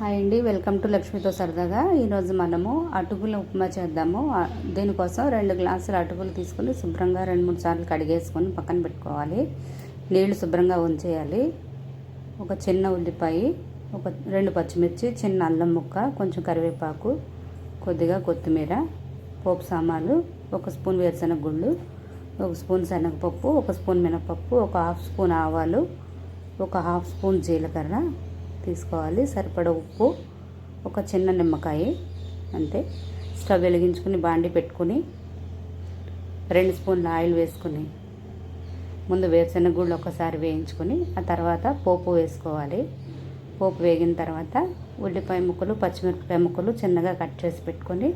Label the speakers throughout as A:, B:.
A: Hi అండి, welcome to లక్ష్మితో సరదాగా. ఈరోజు మనము అటుకుల ఉప్మా చేద్దాము. దీనికోసం 2 గ్లాసుల అటుకులు తీసుకుని శుభ్రంగా 2-3 సార్లు కడిగేసుకొని పక్కన పెట్టుకోవాలి. నీళ్లు శుభ్రంగా ఉంచేయాలి. ఒక చిన్న ఉల్లిపాయ, ఒక 2 పచ్చిమిర్చి, చిన్న అల్లం ముక్క, కొంచెం కరివేపాకు, కొద్దిగా కొత్తిమీర, పోపు సామాన్లు, 1 స్పూన్ వేరుశనగ గుళ్ళు, 1 స్పూన్ శనగపప్పు, 1 స్పూన్ మినపప్పు, 1/2 స్పూన్ ఆవాలు, 1/2 స్పూన్ జీలకర్ర తీసుకోవాలి. సరిపడ ఉప్పు, ఒక చిన్న నిమ్మకాయ అంతే. స్టవ్ వెలిగించుకుని బాండి పెట్టుకుని 2 స్పూన్ల ఆయిల్ వేసుకుని ముందు వేరుశనగ గుళ్ళు ఒకసారి వేయించుకొని ఆ తర్వాత పోపు వేసుకోవాలి. పోపు వేగిన తర్వాత ఉల్లిపాయ ముక్కలు, పచ్చిమిరపకాయ ముక్కలు చిన్నగా కట్ చేసి పెట్టుకొని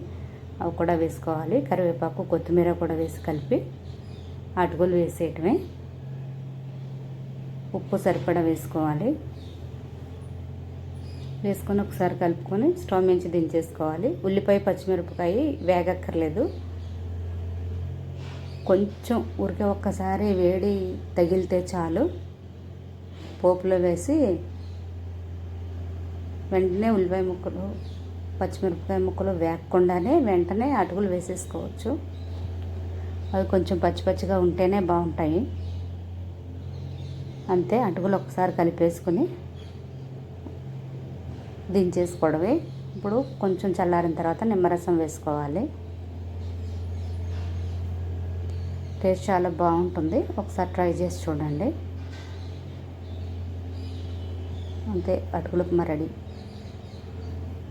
A: అవి కూడా వేసుకోవాలి. కరివేపాకు, కొత్తిమీర కూడా వేసి కలిపి అటుకులు వేసేయటమే. ఉప్పు సరిపడా వేసుకోవాలి. వేసుకొని ఒకసారి కలుపుకొని స్టవ్ నుంచి దించేసుకోవాలి. ఉల్లిపాయ, పచ్చిమిరపకాయ వేగక్కర్లేదు, కొంచెం ఊరికే ఒక్కసారి వేడి తగిలితే చాలు. పోపులో వేసి వెంటనే ఉల్లిపాయ ముక్కలు, పచ్చిమిరపకాయ ముక్కలు వేగకుండానే వెంటనే అటుకులు వేసేసుకోవచ్చు. అవి కొంచెం పచ్చి పచ్చిగా ఉంటేనే బాగుంటాయి. అంతే, అటుకులు ఒకసారి కలిపేసుకుని దించేసుకోవడమే. ఇప్పుడు కొంచెం చల్లారిన తర్వాత నిమ్మరసం వేసుకోవాలి. టేస్ట్ చాలా బాగుంటుంది, ఒకసారి ట్రై చేసి చూడండి. అంతే, అటుకులు ఉప్మా రెడీ.